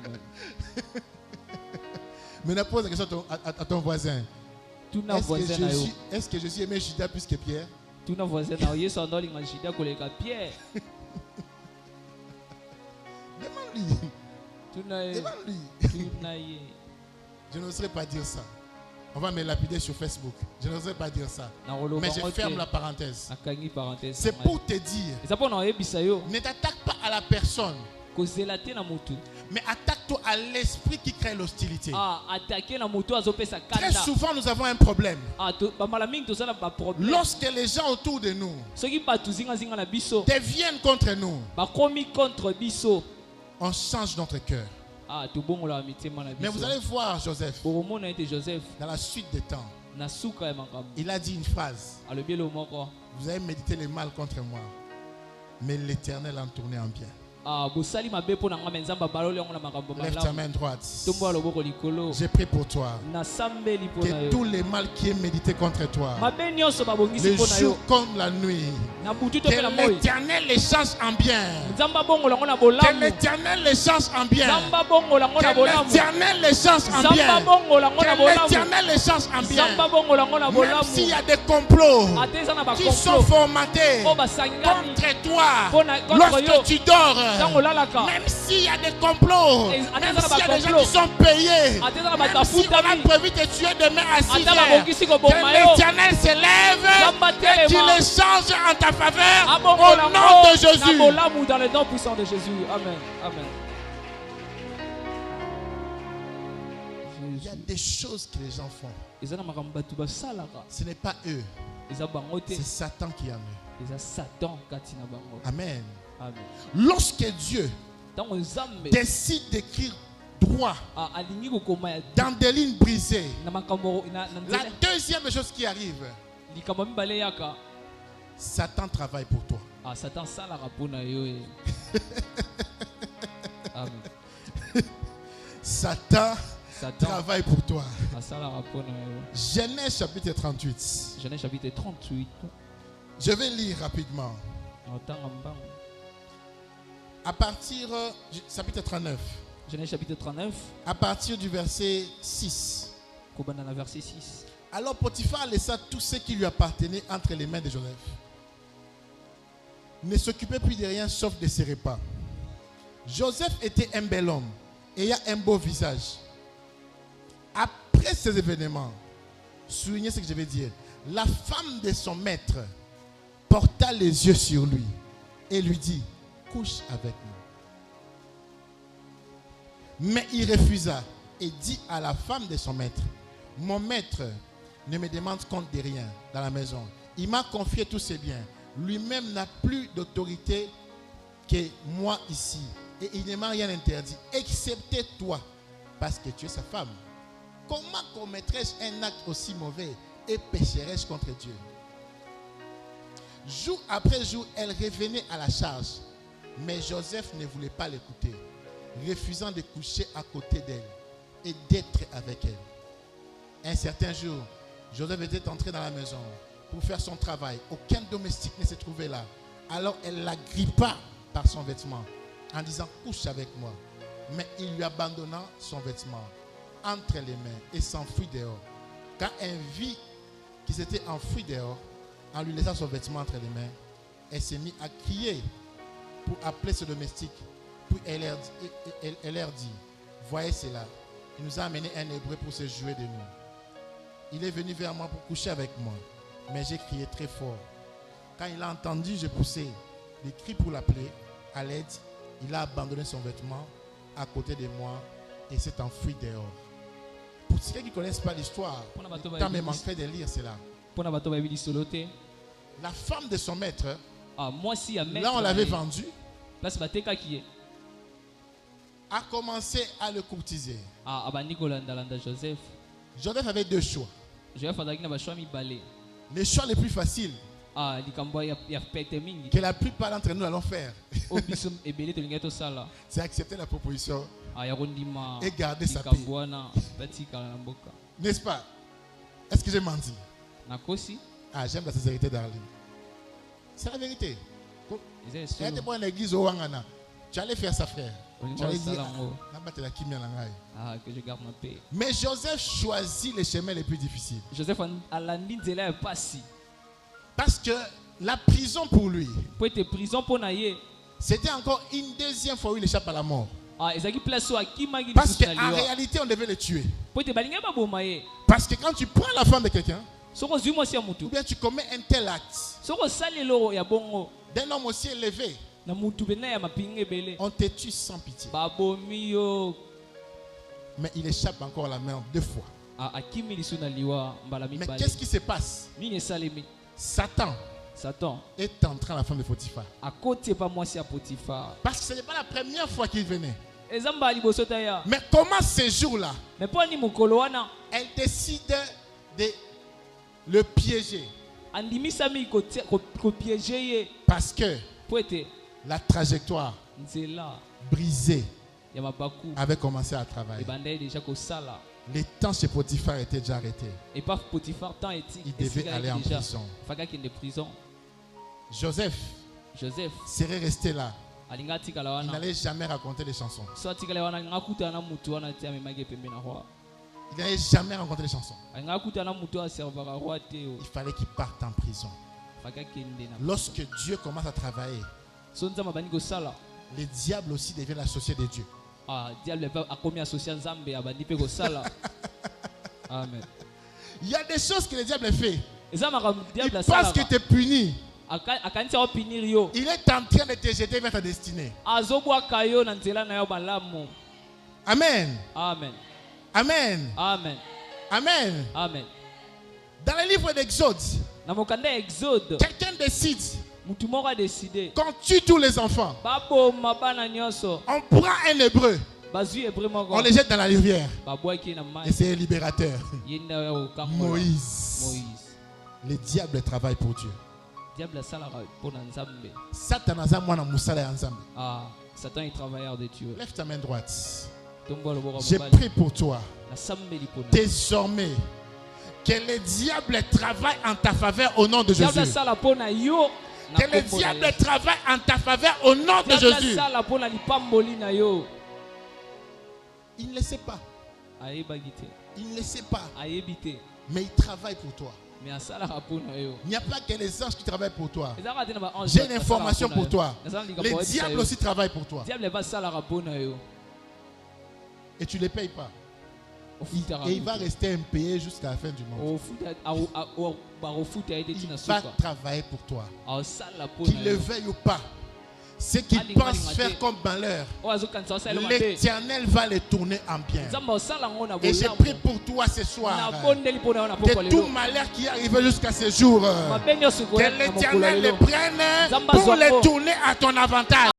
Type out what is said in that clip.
Amen. Maintenant, pose la question à ton voisin. Est-ce que Jésus aimait Judas plus que Pierre? Demande-lui. Demande-lui. Je n'oserais pas dire ça. On va me lapider sur Facebook. Je n'oserais pas dire ça. Mais je ferme la parenthèse. C'est pour te dire. Ne t'attaque pas à la personne. Mais attaque-toi à l'esprit qui crée l'hostilité. Très souvent, nous avons un problème. Lorsque les gens autour de nous deviennent contre nous, on change notre cœur. Mais vous allez voir Joseph, dans la suite des temps, il a dit une phrase. Vous avez médité le mal contre moi, mais l'Éternel en tourné en bien. Lève ta main droite. J'ai prié pour toi. Que tous les mal qui est médité contre toi, le jour comme la nuit, que l'Éternel les change en bien. Que l'Éternel les change en bien. Que l'Éternel les change en bien. Que l'Éternel les change en bien. Même s'il y a des complots qui sont formatés contre toi lorsque tu dors. Même s'il y a des complots, même s'il y a des gens qui sont payés, même si on a prévu de tuer demain à 6 heures, que l'Éternel se lève et qu'il les change en ta faveur au nom de Jésus. Dans le nom puissant de Jésus. Amen. Amen. Il y a des choses que les gens font. Ce n'est pas eux. C'est Satan qui en eux. Amen. Amen. Lorsque Dieu décide d'écrire droit dans des lignes brisées, la deuxième chose qui arrive, Satan travaille pour toi. Satan travaille pour toi. Genèse chapitre 38. Genèse chapitre 38. Je vais lire rapidement. À partir du chapitre 39. Genèse chapitre 39. À partir du verset 6. Verset 6. Alors Potiphar laissa tout ce qui lui appartenait entre les mains de Joseph. Ne s'occupait plus de rien sauf de ses repas. Joseph était un bel homme, ayant un beau visage. Après ces événements, soulignez ce que je vais dire. La femme de son maître porta les yeux sur lui et lui dit: couche avec moi. Mais il refusa et dit à la femme de son maître: mon maître ne me demande compte de rien dans la maison. Il m'a confié tous ses biens. Lui-même n'a plus d'autorité que moi ici. Et il ne m'a rien interdit, excepté toi, parce que tu es sa femme. Comment commettrais-je un acte aussi mauvais et pécherais-je contre Dieu? Jour après jour, elle revenait à la charge. Mais Joseph ne voulait pas l'écouter, refusant de coucher à côté d'elle et d'être avec elle. Un certain jour, Joseph était entré dans la maison pour faire son travail. Aucun domestique ne se trouvait là. Alors elle l'agrippa par son vêtement en disant: couche avec moi. Mais il lui abandonna son vêtement entre les mains et s'enfuit dehors. Quand elle vit qu'il s'était enfoui dehors, en lui laissant son vêtement entre les mains, elle s'est mise à crier pour appeler ce domestique. Puis elle leur dit: voyez cela, il nous a amené un Hébreu pour se jouer de nous. Il est venu vers moi pour coucher avec moi, mais j'ai crié très fort. Quand il a entendu, j'ai poussé des cris pour l'appeler à l'aide. Il a abandonné son vêtement à côté de moi et s'est enfui dehors. Pour ceux qui ne connaissent pas l'histoire, tant me manquerait de lire cela. La femme de son maître, là on l'avait vendu, a commencé à le courtiser. Joseph avait deux choix. Le choix le plus facile que la plupart d'entre nous allons faire, c'est accepter la proposition et garder sa paix. N'est-ce pas? Est-ce que j'ai menti? Ah, j'aime la sincérité d'Arline. C'est la vérité. Tu allais faire ça, frère. Olingo J'allais dire, asala ngo. nabatela kimia na ngai. Que je garde ma paix. Mais Joseph choisit les chemins les plus difficiles. Joseph alandi nzela ya pasi. Parce que la prison pour lui, Po ete prison po na ye. c'était encore une deuxième fois où il échappe à la mort. Ezaki place so akimaki Parce lisusu na qu'en liwa. réalité, on devait le tuer. Po ete balinga ba boma ye. Parce que quand tu prends la femme de quelqu'un, Soko zwi mwasi ya ou mutu. bien tu commets un tel acte Soko sali loro ya bongo. d'un homme aussi élevé, Na mutu bena ya mapinga ebele. on te tue sans pitié. Babomi yo. Mais il échappe encore à la mort 2 fois. Akimi lisusu na liwa mbala Mais mibale. qu'est-ce qui se passe? Nini esalemi? Satan Satan est entré à la femme de Potiphar. akoti pa mwasi ya Potiphar. Parce que ce n'est pas la première fois qu'il venait. Ezamba liboso ta ya. Mais comment ce jour-là, Mais po ni mukolo wana elle décide de le piéger? andimisami ko piéger ye. Parce que Po ete la trajectoire nzela brisée ya mabaku avait commencé à travailler. ebandai déjà kosala. Les temps chez Potiphar étaient déjà arrêtés. Et pas Potiphar tant eti. Il devait aller en prison. Faka kende prison. Joseph Joseph serait resté là. alinga tikala Il wana. n'allait jamais raconter les chansons. So tikala wana ngakuta na mutu wana tia memage pembe na roi. Il n'allait jamais raconter les chansons. Ngakuta na mutu a servara roi teo. Il fallait qu'il parte en prison. Faka kende na. Lorsque Dieu commence à travailler, So nzamba bani kosala. les diables aussi deviennent associés de Dieu. Diable a commis associé nzambe abandi pe kosala. Amen. Il y a des choses que le diable fait. Ezama Il diable pense asala. qu'il te punit. Akanisa o pinir yo. Il est en train de te jeter vers ta destinée. Azobwa kayo na nzela na yo balamu. Amen. Amen. Amen. Amen. Amen. Amen. Dans le livre d'Exode, Na mokanda Exode, quelqu'un décide mutu moko a décidé. qu'on tue tous les enfants. Baboma bana nyonso. On prend un hébreu, Bazui hébreu moko. on les jette dans la rivière. Babwaki na Et mai. c'est un libérateur. Yenda ya okambo. Moïse. Moïse. Le diable travaille pour Dieu. Diable asala pona nzambe. Satan aza mwana musala ya nzambe. Satan est travailleur de Dieu. Lève ta main droite. Tombo lo boko Je mobali. prie pour toi. Na sambe lipona. Désormais, que le diable travaille en ta faveur au nom de Diable Jésus. asala pona yo. Que le diable travaille en ta faveur au nom de Diable Jésus. asala pona lipamboli na yo. Il ne le sait pas. Ayebaki te. Il ne le sait pas. Ayebi te. Mais il travaille pour toi. Mais asala pona yo. Il n'y a pas que les anges qui travaillent pour toi. Ezaka te na ba ange. J'ai une information pour toi. Le Les diables aussi travaillent pour toi. Diable va sala pona yo. Et tu ne les payes pas. Ofutara. Et il va rester impayé jusqu'à la fin du monde. Ofuta ba ofuta ede tina Il va suka. travailler pour toi. Asala pona Qu'il le yo. veuille ou pas. Ce qu'il Alinga, pense alinga, faire te. comme malheur, O azokanisa asala mabe. l'Éternel va les tourner en bien. Nzamba osala ngo na Et je bolamu. prie pour toi ce soir. Na bondeli pona yo na poko De tout lelo. malheur qui arrive jusqu'à ce jour. Mabe nyonso Que koya na mokolo l'Éternel les lelo. prenne Nzamba pour zwango. les tourner à ton avantage.